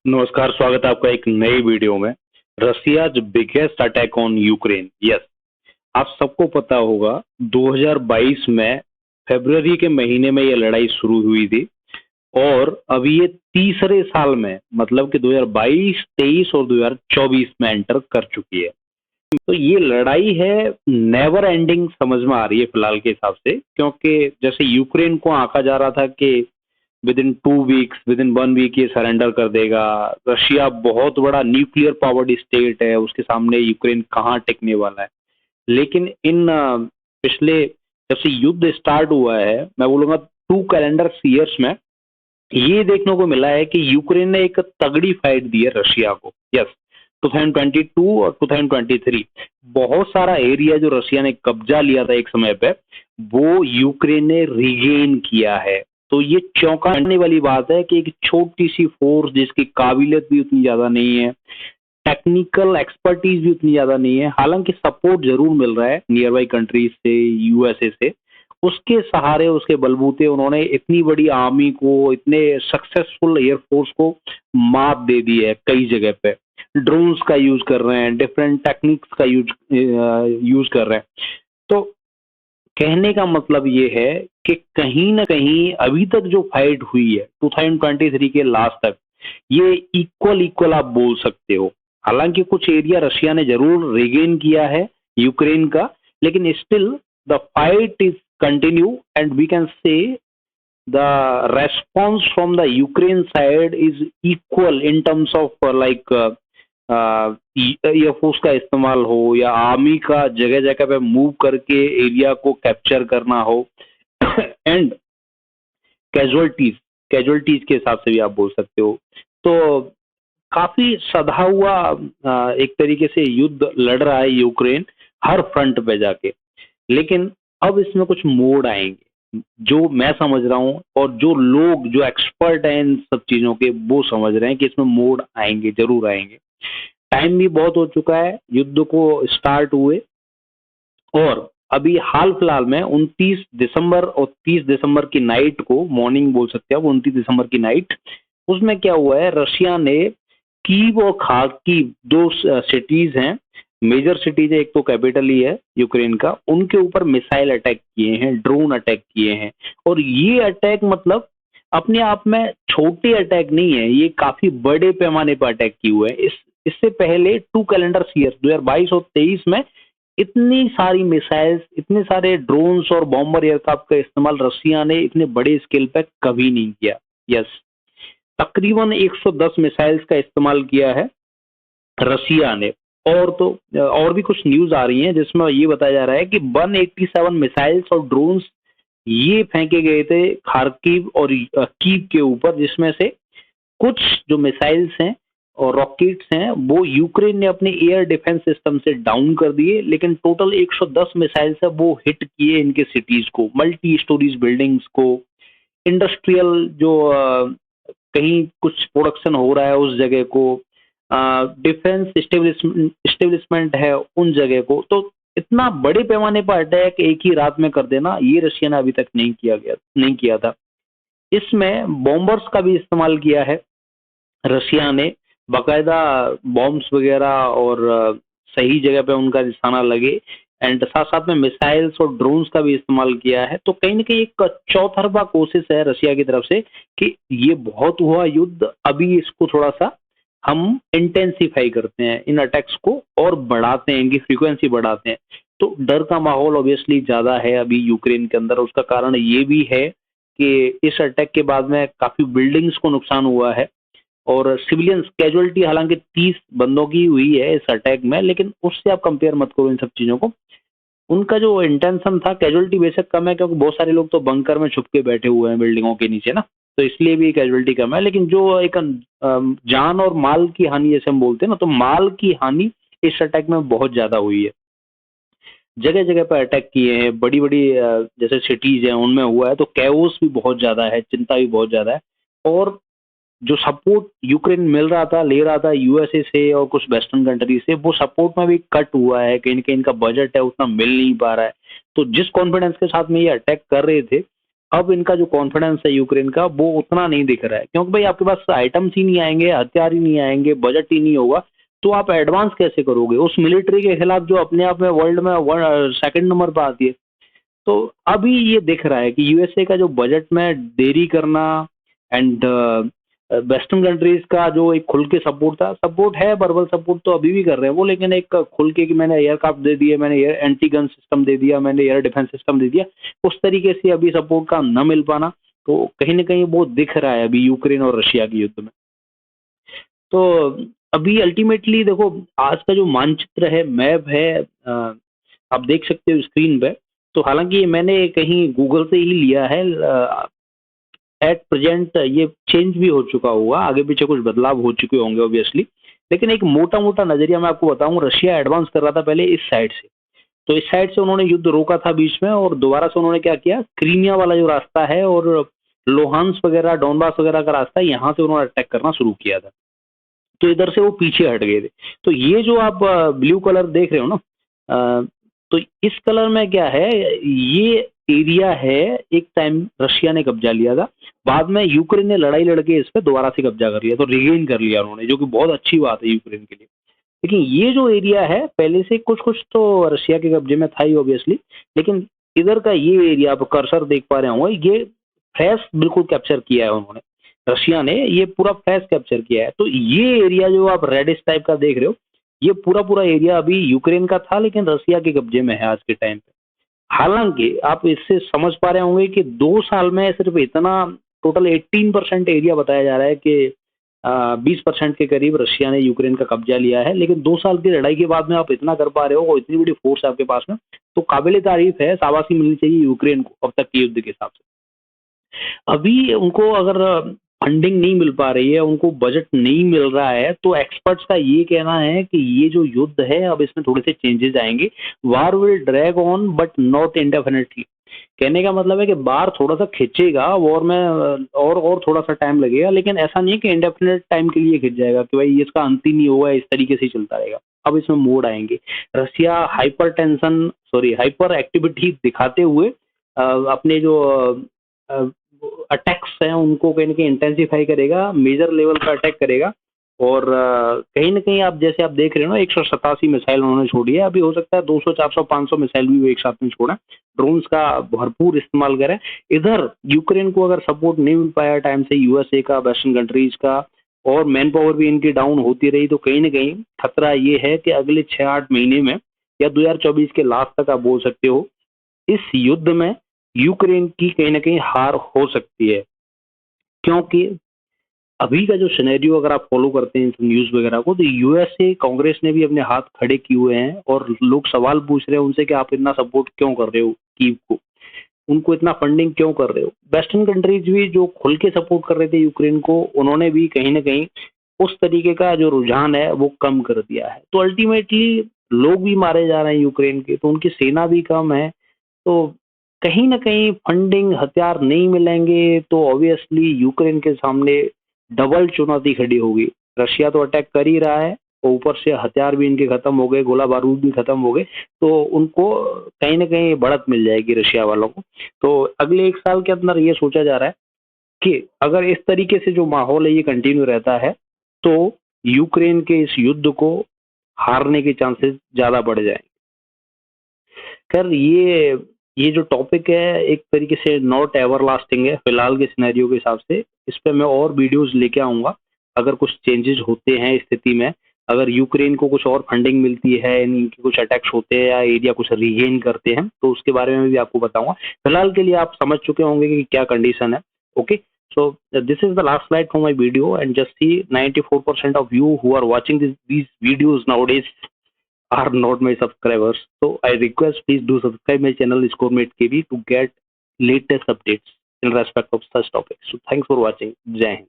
नमस्कार, स्वागत है आपका एक नई वीडियो में। Russia's biggest attack on Ukraine. Yes, आप सबको पता होगा 2022 में फरवरी के महीने में ये लड़ाई शुरू हुई थी और अभी ये तीसरे साल में मतलब कि 2022, 23 और 2024 में एंटर कर चुकी है। तो ये लड़ाई है नेवर एंडिंग समझ में आ रही है फिलहाल के हिसाब से, क्योंकि जैसे यूक्रेन को आंका जा रहा था कि within 2 weeks, within 1 week ये सरेंडर कर देगा। रशिया बहुत बड़ा न्यूक्लियर पावर्ड स्टेट है, उसके सामने यूक्रेन कहाँ टिकने वाला है। लेकिन इन पिछले जब से युद्ध स्टार्ट हुआ है, मैं बोलूंगा 2 कैलेंडर ईयर्स में ये देखने को मिला है कि यूक्रेन ने एक तगड़ी फाइट दी है रशिया को। यस, 2022 और 2023 बहुत सारा एरिया जो रशिया ने कब्जा लिया था एक समय पे, वो यूक्रेन ने रिगेन किया है। तो ये चौंकाने वाली बात है कि एक छोटी सी फोर्स जिसकी काबिलियत भी उतनी ज्यादा नहीं है, टेक्निकल एक्सपर्टीज भी उतनी ज्यादा नहीं है, हालांकि सपोर्ट जरूर मिल रहा है नियर बाई कंट्रीज से, यूएसए से, उसके सहारे, उसके बलबूते उन्होंने इतनी बड़ी आर्मी को, इतने सक्सेसफुल एयरफोर्स को मात दे दी है कई जगह पे। ड्रोन्स का यूज कर रहे हैं, डिफरेंट टेक्निक्स का यूज कर रहे हैं। तो कहने का मतलब ये है कि कहीं ना कहीं अभी तक जो फाइट हुई है 2023 के लास्ट तक, ये इक्वल इक्वल आप बोल सकते हो। हालांकि कुछ एरिया रशिया ने जरूर रिगेन किया है यूक्रेन का, लेकिन still the fight is continue and we can say the response from the Ukraine side is equal in terms of air force का इस्तेमाल हो या आर्मी का जगह जगह पे मूव करके एरिया को कैप्चर करना हो एंड कैजुअलिटीज कैजुअलिटीज के हिसाब से भी आप बोल सकते हो। तो काफी सधा हुआ एक तरीके से युद्ध लड़ रहा है यूक्रेन हर फ्रंट पे जाके। लेकिन अब इसमें कुछ मोड़ आएंगे जो मैं समझ रहा हूँ, और जो लोग जो एक्सपर्ट हैं इन सब चीजों के वो समझ रहे हैं कि इसमें मोड़ आएंगे, जरूर आएंगे। टाइम भी बहुत हो चुका है युद्ध को स्टार्ट हुए, और अभी हाल फिलहाल में 29 दिसंबर और 30 दिसंबर की नाइट को, मॉर्निंग बोल सकते हैं, 29 दिसंबर की नाइट, उसमें क्या हुआ है, रशिया ने कीव और खार्किव, दो सिटीज हैं, मेजर सिटीज है, एक तो कैपिटल ही है यूक्रेन का, उनके ऊपर मिसाइल अटैक किए हैं, ड्रोन अटैक किए हैं। और ये अटैक मतलब अपने आप में छोटे अटैक नहीं है, ये काफी बड़े पैमाने पर अटैक किए हुए हैं। इससे पहले 2 कैलेंडर ईयर 2022 और 23 में इतनी सारी मिसाइल्स, इतने सारे ड्रोन्स और बॉम्बर एयरक्राफ्ट का इस्तेमाल रशिया ने इतने बड़े स्केल पर कभी नहीं किया। यस, तकरीबन 110 मिसाइल्स का इस्तेमाल किया है रशिया ने। और तो और भी कुछ न्यूज आ रही हैं जिसमें ये बताया जा रहा है कि 187 मिसाइल्स और ड्रोन्स ये फेंके गए थे खार्किव और कीव के ऊपर, जिसमें से कुछ जो मिसाइल्स हैं और रॉकेट्स हैं वो यूक्रेन ने अपने एयर डिफेंस सिस्टम से डाउन कर दिए, लेकिन टोटल 110 मिसाइल्स है वो हिट किए इनके सिटीज को, मल्टी स्टोरीज बिल्डिंग्स को, इंडस्ट्रियल जो कहीं कुछ प्रोडक्शन हो रहा है उस जगह को, डिफेंस स्टेब्लिशमेंट है उन जगह को। तो इतना बड़े पैमाने पर अटैक एक ही रात में कर देना, ये रशिया ने अभी तक नहीं किया था। इसमें बॉम्बर्स का भी इस्तेमाल किया है रशिया ने, बाकायदा बॉम्ब्स वगैरह, और सही जगह पे उनका निशाना लगे, एंड साथ साथ में मिसाइल्स और ड्रोन्स का भी इस्तेमाल किया है। तो कहीं ना कहीं एक चौतरफा कोशिश है रशिया की तरफ से कि ये बहुत हुआ युद्ध, अभी इसको थोड़ा सा हम इंटेंसिफाई करते हैं, इन अटैक्स को और बढ़ाते हैं, इनकी फ्रीक्वेंसी बढ़ाते हैं। तो डर का माहौल ऑब्वियसली ज्यादा है अभी यूक्रेन के अंदर। उसका कारण ये भी है कि इस अटैक के बाद में काफी बिल्डिंग्स को नुकसान हुआ है और सिविलियंस कैजुअलिटी हालांकि 30 बंदों की हुई है इस अटैक में, लेकिन उससे आप कंपेयर मत करो इन सब चीजों को। उनका जो इंटेंशन था, कैजुअलिटी बेशक कम है क्योंकि बहुत सारे लोग तो बंकर में छुप के बैठे हुए हैं बिल्डिंगों के नीचे ना, तो इसलिए भी कैजुअलिटी कम है। लेकिन जो एक जान और माल की हानि जैसे हम बोलते हैं ना, तो माल की हानि इस अटैक में बहुत ज्यादा हुई है। जगह जगह पर अटैक किए हैं, बड़ी बड़ी जैसे सिटीज हैं उनमें हुआ है, तो कैओस भी बहुत ज्यादा है, चिंता भी बहुत ज्यादा है। और जो सपोर्ट यूक्रेन मिल रहा था, ले रहा था यूएसए से और कुछ वेस्टर्न कंट्री से, वो सपोर्ट में भी कट हुआ है, कहीं ना कहीं इनका बजट है उतना मिल नहीं पा रहा है। तो जिस कॉन्फिडेंस के साथ में ये अटैक कर रहे थे, अब इनका जो कॉन्फिडेंस है यूक्रेन का वो उतना नहीं दिख रहा है, क्योंकि भाई आपके पास आइटम्स ही नहीं आएंगे, हथियार ही नहीं आएंगे, बजट ही नहीं होगा, तो आप एडवांस कैसे करोगे उस मिलिट्री के खिलाफ जो अपने आप में वर्ल्ड में सेकंड नंबर पर आती है। तो अभी ये दिख रहा है कि यूएसए का जो बजट में देरी करना एंड वेस्टर्न कंट्रीज का जो एक खुल के सपोर्ट था, सपोर्ट है, वर्बल सपोर्ट तो अभी भी कर रहे हैं वो, लेकिन एक खुल के कि मैंने एयरक्राफ्ट दे दिए, मैंने एयर एंटी गन सिस्टम दे दिया, मैंने एयर डिफेंस सिस्टम दे दिया, उस तरीके से अभी सपोर्ट का न मिल पाना, तो कहीं ना कहीं वो दिख रहा है अभी यूक्रेन और रशिया के युद्ध में। तो अभी अल्टीमेटली देखो, आज का जो मानचित्र है, मैप है, आप देख सकते हो स्क्रीन पे। तो हालांकि ये मैंने कहीं गूगल से ही लिया है, एट प्रेजेंट ये चेंज भी हो चुका होगा, आगे पीछे कुछ बदलाव हो चुके होंगे ऑब्वियसली, लेकिन एक मोटा मोटा नजरिया मैं आपको बताऊं, रशिया एडवांस कर रहा था पहले इस साइड से, तो इस साइड से उन्होंने युद्ध रोका था बीच में, और दोबारा से उन्होंने क्या किया, क्रीमिया वाला जो रास्ता है और लोहान्स वगैरह, डोनबास वगैरह का रास्ता है, यहाँ से उन्होंने अटैक करना शुरू किया था, तो इधर से वो पीछे हट गए थे। तो ये जो आप ब्लू कलर देख रहे हो ना, तो इस कलर में क्या है, ये एरिया है, एक टाइम रशिया ने कब्जा लिया था, बाद में यूक्रेन ने लड़ाई लड़के इस पे दोबारा से कब्जा कर लिया, तो रिगेन कर लिया उन्होंने, जो कि बहुत अच्छी बात है यूक्रेन के लिए। लेकिन ये जो एरिया है पहले से कुछ कुछ तो रशिया के कब्जे में था ही ऑब्वियसली, लेकिन इधर का ये एरिया आप कर्सर देख पा रहे होंगे, ये फ्रेश बिल्कुल कैप्चर किया है उन्होंने, रशिया ने ये पूरा फ्रेश कैप्चर किया है। तो ये एरिया जो आप रेडिश टाइप का देख रहे हो, ये पूरा पूरा एरिया अभी यूक्रेन का था, लेकिन रशिया के कब्जे में है आज के टाइम पे। हालांकि आप इससे समझ पा रहे होंगे कि 2 साल में सिर्फ इतना, टोटल 18% एरिया बताया जा रहा है कि 20% के करीब रशिया ने यूक्रेन का कब्जा लिया है, लेकिन 2 साल की लड़ाई के बाद में आप इतना कर पा रहे हो और इतनी बड़ी फोर्स है आपके पास में, तो काबिल तारीफ है, शाबाशी मिलनी चाहिए यूक्रेन को अब तक के युद्ध के हिसाब से। अभी उनको अगर फंडिंग नहीं मिल पा रही है, उनको बजट नहीं मिल रहा है, तो एक्सपर्ट्स का ये कहना है कि ये जो युद्ध है अब इसमें थोड़े से चेंजेस आएंगे, war will drag on but not indefinitely. कहने का मतलब है कि बार थोड़ा सा खिंचेगा, वॉर में और थोड़ा सा टाइम लगेगा, लेकिन ऐसा नहीं है कि इंडेफिनेट टाइम के लिए खिंच जाएगा कि भाई इसका अंत ही नहीं होगा, इस तरीके से ही चलता रहेगा। अब इसमें मोड आएंगे, रशिया हाइपर एक्टिविटी दिखाते हुए अपने जो अटैक्स हैं उनको कहीं ना कहीं इंटेंसिफाई करेगा, मेजर लेवल का अटैक करेगा, और कहीं ना कहीं आप जैसे आप देख रहे हो ना, 187 मिसाइल उन्होंने छोड़ी है, अभी हो सकता है 200 400 500 मिसाइल भी वो एक साथ में छोड़ा, ड्रोन्स का भरपूर इस्तेमाल करें। इधर यूक्रेन को अगर सपोर्ट नहीं मिल पाया टाइम से यूएसए का, वेस्टर्न कंट्रीज का, और मैन पावर भी इनकी डाउन होती रही, तो कहीं ना कहीं खतरा ये है कि अगले 6-8 महीने में या 2024 के लास्ट तक आप बोल सकते हो, इस युद्ध में यूक्रेन की कहीं ना कहीं हार हो सकती है। क्योंकि अभी का जो सिनेरियो अगर आप फॉलो करते हैं न्यूज वगैरह को, तो यूएसए कांग्रेस ने भी अपने हाथ खड़े किए हुए हैं, और लोग सवाल पूछ रहे हैं उनसे कि आप इतना सपोर्ट क्यों कर रहे हो कीव को, उनको इतना फंडिंग क्यों कर रहे हो। वेस्टर्न कंट्रीज भी जो खुल के सपोर्ट कर रहे थे यूक्रेन को, उन्होंने भी कहीं ना कहीं उस तरीके का जो रुझान है वो कम कर दिया है। तो अल्टीमेटली लोग भी मारे जा रहे हैं यूक्रेन के, तो उनकी सेना भी कम है, तो कहीं ना कहीं फंडिंग, हथियार नहीं मिलेंगे, तो ऑब्वियसली यूक्रेन के सामने डबल चुनौती खड़ी होगी। रशिया तो अटैक कर ही रहा है, और ऊपर से हथियार भी इनके खत्म हो गए, गोला बारूद भी खत्म हो गए, तो उनको कहीं ना कहीं बढ़त मिल जाएगी रशिया वालों को। तो अगले 1 साल के अंदर ये सोचा जा रहा है कि अगर इस तरीके से जो माहौल है ये कंटिन्यू रहता है, तो यूक्रेन के इस युद्ध को हारने के चांसेस ज्यादा बढ़ जाएंगे। खैर, ये जो टॉपिक है एक तरीके से नॉट एवरलास्टिंग है फिलहाल के सिनेरियो के हिसाब से, इस पे मैं और वीडियोस लेके आऊंगा अगर कुछ चेंजेस होते हैं स्थिति में, अगर यूक्रेन को कुछ और फंडिंग मिलती है, इनके कुछ अटैक्स होते हैं या एरिया कुछ रीगेन करते हैं, तो उसके बारे में भी आपको बताऊंगा। फिलहाल के लिए आप समझ चुके होंगे कि क्या कंडीशन है। Okay, so this is the last slide for my video, and just see 94% of you who are watching these videos nowadays are not my subscribers. So I request please do subscribe my channel Scoremate KB to get latest updates in respect of such topics. So thanks for watching. Jai Hind.